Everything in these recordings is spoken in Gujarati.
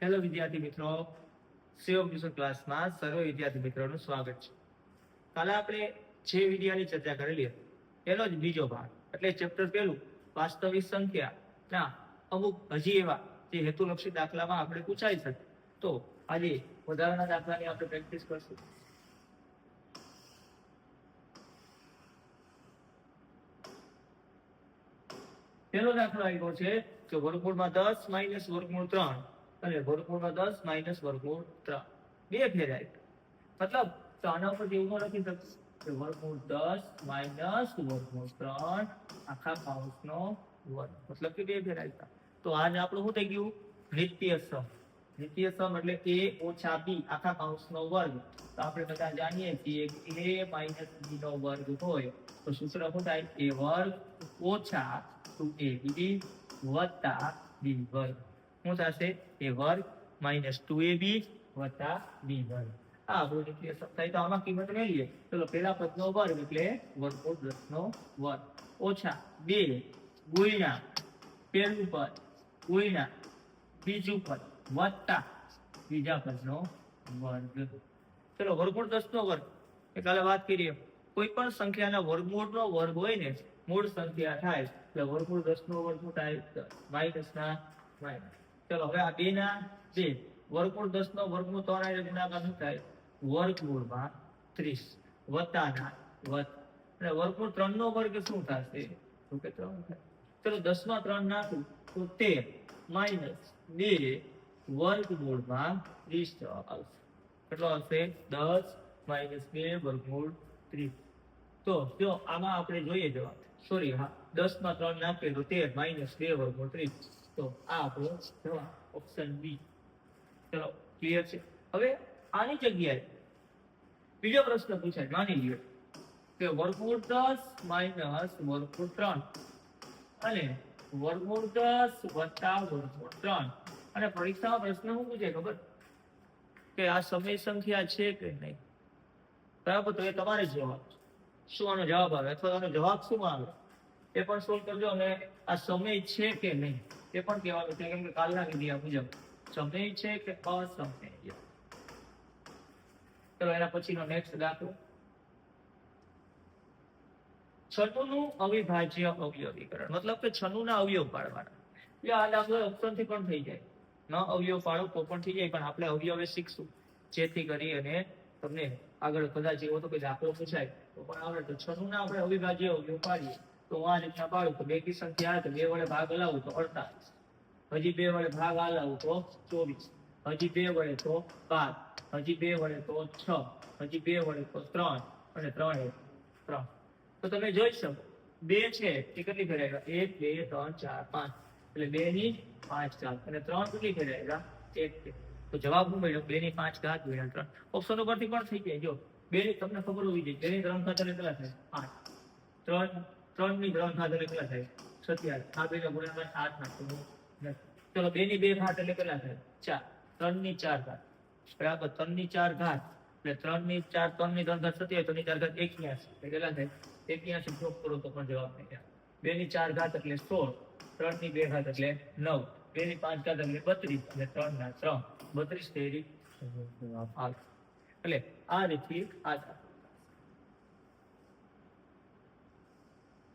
હેલો વિદ્યાર્થી મિત્રો, સેવ ટ્યુશન ક્લાસમાં સર્વ વિદ્યાર્થી મિત્રોનું સ્વાગત છે. કાલે આપણે જે વિડિયાની ચર્ચા કરેલી હતી એનો જ બીજો ભાગ, એટલે ચેપ્ટર પહેલું વાસ્તવિક સંખ્યા ના અમુક હજી એવા જે હેતુલક્ષી દાખલામાં આપણે પૂછાઈ શકે. તો આજે વધારાના દાખલાની આપણે પ્રેક્ટિસ કરશું. પહેલો દાખલો આવ્યો છે કે વર્ગમૂળમાં 10 માઇનસ વર્ગમૂળ 3 અને વર્ગમૂળમાં 10 માઇનસ વર્ગમૂળ 3 બે ફેરાય. મતલબ તો આના ઉપર એવું લખી શકું કે વર્ગમૂળ 10 માઇનસ વર્ગમૂળ 3 આખા કૌંસનો વર્ગ, મતલબ કે બે ફેરાય. તો આજ આપણું શું થઈ ગયું? નિત્ય સમ. નિત્ય સમ એટલે a ઓછા b આખા કૌંસનો વર્ગ. તો આપણે બધા જાણીએ છીએ કે a માઇનસ b નો વર્ગ હોય તો સૂત્ર શું થાય? a વર્ગ ઓછા 2ab વત્તા b વર્ગ. શું થશે? a વર્ગ માઇનસ 2ab વત્તા b વર્ગ. આ આપણું નિત્ય સમ થાય. તો આમાં કિંમત મેળવીએ. ચલો, પહેલા પદનો વર્ગ એટલે વર્ગમૂળ 10 નો વર્ગ ઓછા 2 ગુણ્યા પહેલું પદ ગુણ્યા બીજું પદ વત્તા બીજા પદનો વર્ગ. ચલો, વર્ગમૂળ 10 નો વર્ગ એ કાલે વાત કરીએ. કોઈ પણ સંખ્યાના વર્ગમૂળનો વર્ગ હોય ને મૂળ સંખ્યા થાય એટલે વર્ગમૂળ 10 નો વર્ગ શું થાય? માઇનસ ના માઇનસ. ચલો, હવે આ 2 ના 2 વર્ગમૂળ 10 નો વર્ગમૂળ 3 આને ગુણાકાર શું થાય? વર્ગમૂળમાં 30 વત્તા ના વત્તા. અને વર્ગમૂળ 3 નો વર્ગ શું થશે? તો કે 3 થાય. ચલો, 10 માં 3 નાખું તો 13 માઇનસ 2 વર્ગમૂળમાં 30 જવાબ આવશે. કેટલો આવશે? 10 માઇનસ 2 વર્ગમૂળ 30. તો જો આમાં આપણે જોઈએ જવાબ, સોરી, હા, 10 માં 3 નાખીએ તો 13 માઇનસ 2 વર્ગમૂળ 30. તો આ આપણો જવાબ ઓપ્શન બી. ચલો, ક્લિયર છે? હવે આની જગ્યાએ બીજો પ્રશ્ન પૂછાય. માની લ્યો કે વર્ગમૂળ 10 માઇનસ વર્ગમૂળ 3 અને વર્ગમૂળ 10 વત્તા વર્ગમૂળ 3. અને પરીક્ષામાં પ્રશ્ન શું પૂછે ખબર? કે આ સમય સંખ્યા છે કે નહીં? બરાબર, તો એ તમારે જવાબ શું આનો જવાબ આવે અથવા આનો જવાબ શું આવે એ પણ સોલ્વ કરજો. અને આ સમય છે કે નહીં એ પણ કહેવાનું છે, કેમ કે કાલના વિડિયા મુજબ સમય છે કે અસમય. ચલો, એના પછીનો નેક્સ્ટ દાખલો. 96 નું અવિભાજ્ય અવયવીકરણ, મતલબ કે 96 ના અવયવ પાડવાના. એટલે આ દાખલો ઓપ્શન થી પણ થઈ જાય, ન અવયવ પાડો તો પણ થઈ જાય, પણ આપણે અવયવે શીખશું જેથી કરી અને તમને આગળ કદાચ એવો તો કે દાખલો પૂછાય તો પણ આવડે. તો 96 ના આપણે અવિભાજ્ય અવયવ પાડીએ તો આ રીતના પાડું તો 2 કી સંખ્યા આવે તો 2 વડે ભાગ હલાવું તો 48, હજી 2 વડે ભાગ હલાવું તો 24, હજી 2 વડે તો 12, હજી 2 વડે તો 6, હજી 2 વડે તો 3 અને 3 એ 3. તો તમે જોઈ શકો 2 છે એ કેટલી ફેરાય? 1 2 3 4 5. એટલે 2 ની 5 ઘાત અને 3 કેટલી ફેરાય? 1. તો જવાબ શું મળ્યો? 2 ની 5 ઘાત ગુણ્યા 3. ઓપ્શન ઉપરથી પણ થઈ જાય. જો 2 ની તમને ખબર હોવી જોઈએ 2 ની 3 ઘાત એટલે કેટલા થાય? 8. 3 ની 3 ઘાત એટલે કેટલા થાય? 27. આ બેનો ગુણાકાર 8 નાખવાનો નથી. ચલો, 2 ની 2 ઘાત એટલે કેટલા થાય? 4. 3 ની 4 ઘાત બરાબર 3 ની 4 ઘાત એટલે 3 ની 4 3 ની 3 ઘાત 27, 3 ની 4 ઘાત 81. એટલે કેટલા થાય? 81 ડ્રોપ કરો તો પણ જવાબ નહીં આવે. 2 ની 4 ઘાત એટલે 16, 3 ની 2 ઘાત એટલે 9, 2 ની 5 ઘાત એટલે 32 અને 3 ના 3 32 તેરી જવાબ આવે. એટલે આ રીતથી આ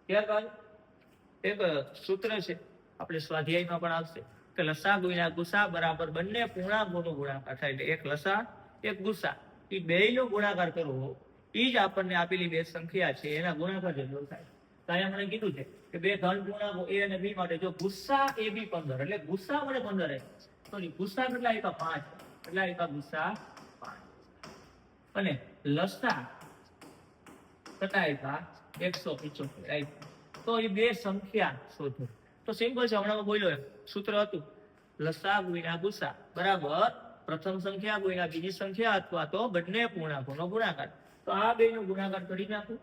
ત્યારબાદ એક સૂત્ર છે આપણે સ્વાધ્યાયમાં પણ આવશે કે લસા ગુણ્યા ગુસા બરાબર બંને પૂર્ણાંકોનો ગુણાકાર થાય. એટલે એક લસા એક ગુસા એ બેયનો ગુણાકાર કરવો એ જ આપણને આપેલી બે સંખ્યા છે એના ગુણાકાર જેટલો થાય. તો અહીંયા મને કીધું છે કે બે ધન પૂર્ણાંકો a અને b માટે જો ગુસા ab 15 એટલે ગુસા મને 15 આપ્યા, સોરી, ગુસા કેટલા આપ્યા? 5. કેટલા આપ્યા? ગુસા 5. અને લસા કેટલા આપ્યા? 175 આપ્યા. તો એ બે સંખ્યા શોધો. તો સિમ્પલ છે, હમણાં બોલ્યો એમ સૂત્ર હતું લસા ગુણ્યા ગુસા બરાબર પ્રથમ સંખ્યા ગુણ્યા બીજી સંખ્યા અથવા તો બંને પૂર્ણાંકોનો ગુણાકાર. તો આ બેનો ગુણાકાર કરી નાખું.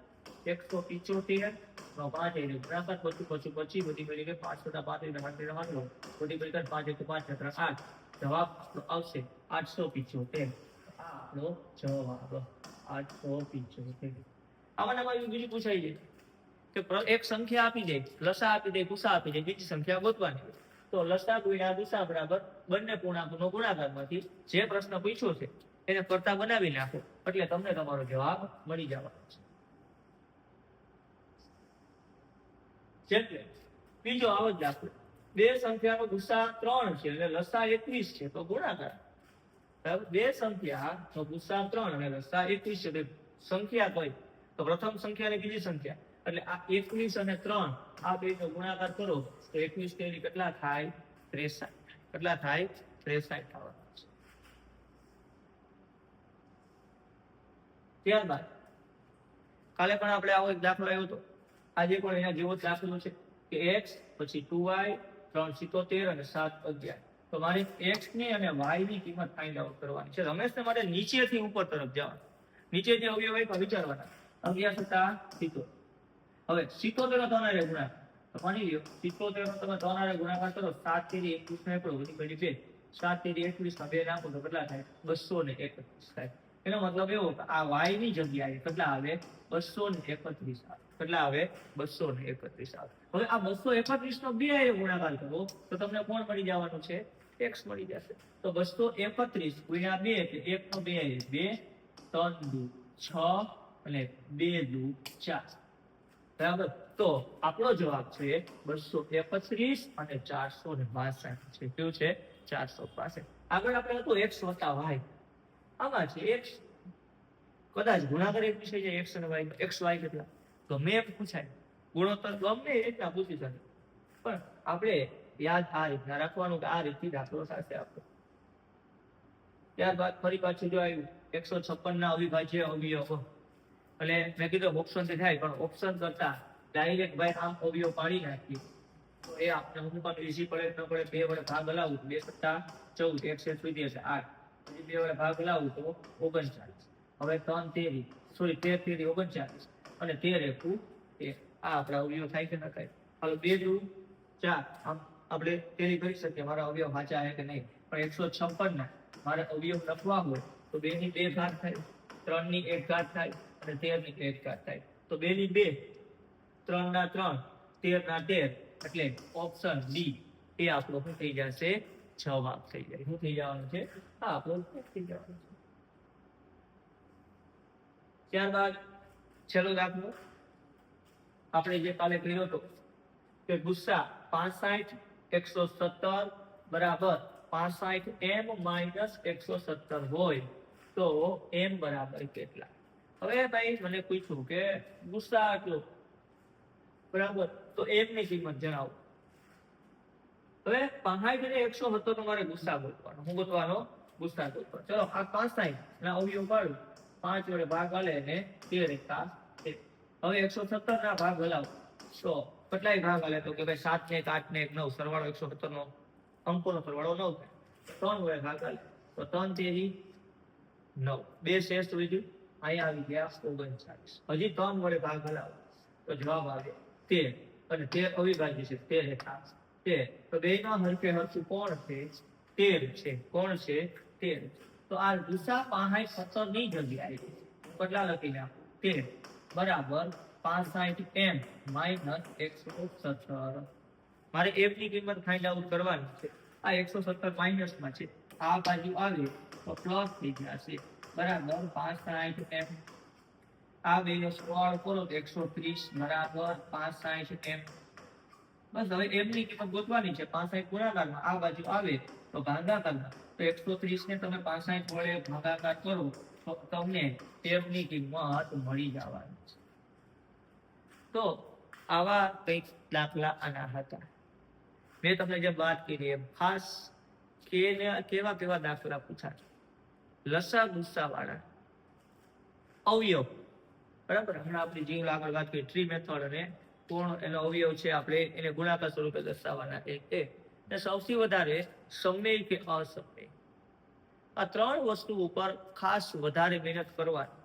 175 નો 5 એનો ગુણાકાર પછી બધી મળી ગઈ 5 + 5 બધી મળી ગઈ 5 * 5 = 8. જવાબ આવશે 875. આ આપણો જવાબ 875. આમાં બીજું પૂછાય છે કે એક સંખ્યા આપી દે, લસા આપી દે, ગુસા આપી દે, બીજી સંખ્યા ગોતવાની. તો તો લસા ગુણ્યા ગુસા બરાબર બંને પૂર્ણાંકનો ગુણાકારમાંથી જે પ્રશ્ન પૂછ્યો છે એને કરતા બનાવી નાખો એટલે તમને તમારો જવાબ મળી જવાનો છે. જેમ કે બીજો આવો જ દાખલો, બે સંખ્યાનો ગુસા 3 છે અને લસા 21 છે તો ગુણાકાર. બરાબર, બે સંખ્યાનો ગુસા 3 અને લસા 21 છે. સંખ્યા કઈ? તો પ્રથમ સંખ્યા અને બીજી સંખ્યા, એટલે આ 21 અને 3 આ બેનો ગુણાકાર કરો તો 21 તેરી કેટલા થાય? 63. કેટલા થાય? 63 થવાના છે. ત્યારબાદ કાલે પણ આપણે આવો એક દાખલો આવ્યો હતો, આજે પણ એના જેવો જ દાખલો છે કે x પછી 2y 3 77 અને 7 11. તો મારે x ની અને y ની કિંમત ફાઇન્ડ આઉટ કરવાની છે. રમેશને માટે નીચેથી ઉપર તરફ જવાનું, નીચે જે અવયવ હોય વિચારવાના. 11 7 77. હવે 77 નો તમારે ગુણાકાર, તો માની લ્યો 77 નો તમે તમારે ગુણાકાર કરો 7 તેરી 21 ને પડો બધી પડી 2, 7 તેરી 21 માં 2 નાખો તો કેટલા થાય? 231 થાય. એનો મતલબ એવો કે આ y ની જગ્યાએ કેટલા આવે? 231 આવે. કેટલા આવે? 231 આવે. હવે આ 231 નો 2 એ ગુણાકાર કરો તો તમને કોણ મળી જવાનું છે? x મળી જશે. તો 231 ગુણ્યા 2 એટલે 1 નો 2 2, 3 દુ 6 અને 2 દુ 4. બરાબર, તો આપણો જવાબ છે 231 અને 462 છે. કેવું છે? 462. આગળ આપણે હતું x વત્તા y. આમાં છે x કદાચ ગુણાકાર એક વિષય છે x અને y, x y કેટલા ગમે એમ પૂછાય, ગુણોત્તર ગમે એ રીતના પૂછી શકે, પણ આપણે યાદ આ રીતના રાખવાનું કે આ રીતથી દાખલો થશે આપણો. ત્યારબાદ ફરી પાછું જો આવ્યું 156 ના અવિભાજ્ય અવયવો. એટલે મેં કીધું ઓપ્શન થી થાય, પણ ઓપ્શન કરતા ડાયરેક્ટ ભાઈ આમ અવયવ પાડી નાખીએ તો એ આપણે હું પણ ઈઝી પડે ન પડે. 2 વડે ભાગ હલાવું 2 સત્તા 14, 1 છે 8, પછી 2 વડે ભાગ હલાવું તો 39. હવે 3 તેરી સોરી 13 તેરી 39 અને 13 એકુ 1. આ આપણા અવયવ થાય કે ન થાય? હાલો 2 દુ 4, આમ આપણે તેરી કરી શકીએ મારા અવયવ સાચા છે કે નહીં. પણ 156 ના મારે અવયવ લખવા હોય તો 2 ની 2 ઘાત થાય, 3 ની 1 ઘાત થાય અને 13 ની 1 ઘાત થાય. તો 2 ની 2, 3 ના 3, 13 ના 13, એટલે ઓપ્શન ડી એ આપણો શું થઈ જશે? જવાબ થઈ જાય. શું થઈ જવાનું છે? આ આપણો થઈ જવાનું છે. ત્યારબાદ છેલ્લો દાખલો આપણે જે કાલે કર્યો હતો કે ગુસ્સા 65 117 બરાબર 65 m - 117 હોય તો m બરાબર કેટલા? હવે ભાઈ મને પૂછ્યું કે ગુસ્સા આટલો બરાબર, તો m ની કિંમત જણાવો. હવે 65 અને 117 તમારે ગુસ્સા ગોતવાનો. હું ગોતવાનો? ગુસ્સા ગોતવાનો. ચલો આ 65 ના અવયવ પાડું, 5 વડે ભાગ આલે ને 13 એકા 1. હવે 117 ના ભાગ હલાવો તો કેટલાય ભાગ આલે? તો કે ભાઈ 7 ને 1 8 ને 1 9, સરવાળો 117 નો અંકોનો સરવાળો 9 થાય. 3 વડે ભાગ આલે તો 3 તેરી 9, 2 શેષ વધ્યું, અહીંયા આવી ગયા 39. હજી 3 વડે ભાગ હલાવો તો જવાબ આવે 13 અને 13 અવિભાજ્ય છે 13 એકા 13. તો બેયનો હરખે હરખું કોણ છે? 13 છે. કોણ છે? 13. તો આ ગુસા 65 17 ની જગ્યાએ કેટલા લખી નાખો? 13 બરાબર 65 m - 117. મારે f ની કિંમત ફાઇન્ડ આઉટ કરવાની છે. આ 117 માઇનસ માં છે, આ બાજુ આવે તો પ્લસ થઈ જશે બરાબર 65 m. આ બેનો સરવાળો કરો તો 130 બરાબર 65 m. બસ હવે m ની કિંમત ગોતવાની છે. 65 ગુણાકારમાં આ બાજુ આવે તો ભાગાકારમાં, તો 130 ને તમે 65 વડે ભાગાકાર કરો તો તમને m ની કિંમત મળી જવાની છે. તો આવા કંઈક દાખલા આના હતા. મેં તમને જે વાત કરી એમ ખાસ કેવા કેવા દાખલા પૂછાય? લસા ગુસ્સા વાળા અવયવ. બરાબર, હમણાં આપણે જીવ આગળ વાત કરી ટ્રી મેથડ અને કોણ એનો અવયવ છે આપણે એને ગુણાકાર સ્વરૂપે દર્શાવવાના એ સૌથી વધારે સમય કે અસમય, આ 3 વસ્તુ ઉપર ખાસ વધારે મહેનત કરવાની.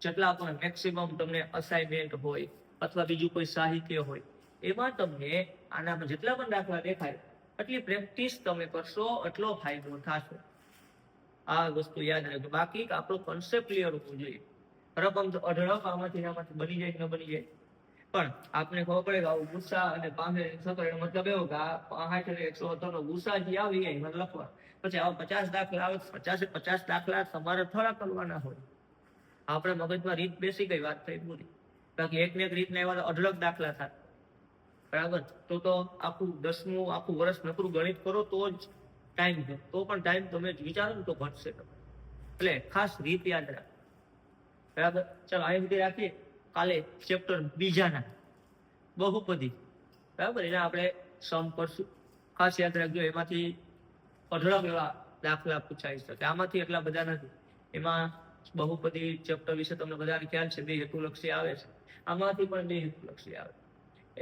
જેટલા પણ મેક્સિમમ તમને અસાઇનમેન્ટ હોય અથવા બીજું કોઈ સાહિત્ય હોય એમાં તમને આના જેટલા પણ દાખલા દેખાય એટલી પ્રેક્ટિસ તમે કરશો એટલો ફાયદો થશે. આ વસ્તુ યાદ રાખજો. બાકી આપણો કોન્સેપ્ટ ક્લિયર હોવો જોઈએ. રકમ તો અઢળક આમાંથી બની જાય કે ન બની જાય. પણ આપણે ખબર પડે કે આવું ગુસ્સા અને 65 એનો મતલબ એવો કે આ 65 અને 170 નો ગુસ્સા જે આવી જાય મને લખવા. પછી આવા 50 દાખલા આવે, 50 દાખલા તમારે થોડા કરવાના હોય. આપણે મગજમાં રીત બેસી ગઈ, વાત થઈ પૂરી. બાકી એક ને એક રીતના એવા અઢળક દાખલા થાય, બરાબર. તો આખું 10મું આખું વર્ષ નકરું ગણિત કરો તો જ ટાઈમ છે, તો પણ ટાઈમ તમે વિચારો ને તો ઘટશે તમે. એટલે ખાસ રીત યાદ રાખો, બરાબર. ચાલો અહીં સુધી રાખીએ. કાલે ચેપ્ટર બીજાના બહુપદી, બરાબર, એના આપણે સમ કરશું. ખાસ યાદ રાખજો, એમાંથી અઢળક એવા દાખલા પૂછાઈ શકે. આમાંથી એટલા બધા નથી. એમાં બહુપદી ચેપ્ટર વિશે તમને બધાને ખ્યાલ છે, 2 હેતુલક્ષી આવે છે. આમાંથી પણ 2 હેતુલક્ષી આવે,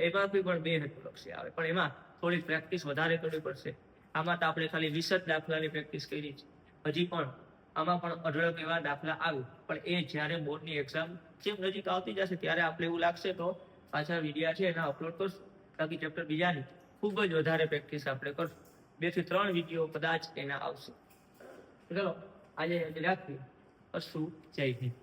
એમાંથી પણ 2 હેતુલક્ષી આવે, પણ એમાં થોડી પ્રેક્ટિસ વધારે કરવી પડશે. આમાં તો આપણે ખાલી 20 જ દાખલાની પ્રેક્ટિસ કરી છે. હજી પણ આમાં પણ અઢળક એવા દાખલા આવે, પણ એ જ્યારે બોર્ડની એક્ઝામ જેમ નજીક આવતી જશે ત્યારે આપણે એવું લાગશે તો પાછા વિડીયા છે એના અપલોડ કરશું. બાકી ચેપ્ટર બીજાની ખૂબ જ વધારે પ્રેક્ટિસ આપણે કરશું. 2 થી 3 વિડીયો કદાચ એના આવશે. ચલો આજે રાખીએ. અસ્તુ, જય હિન્દ.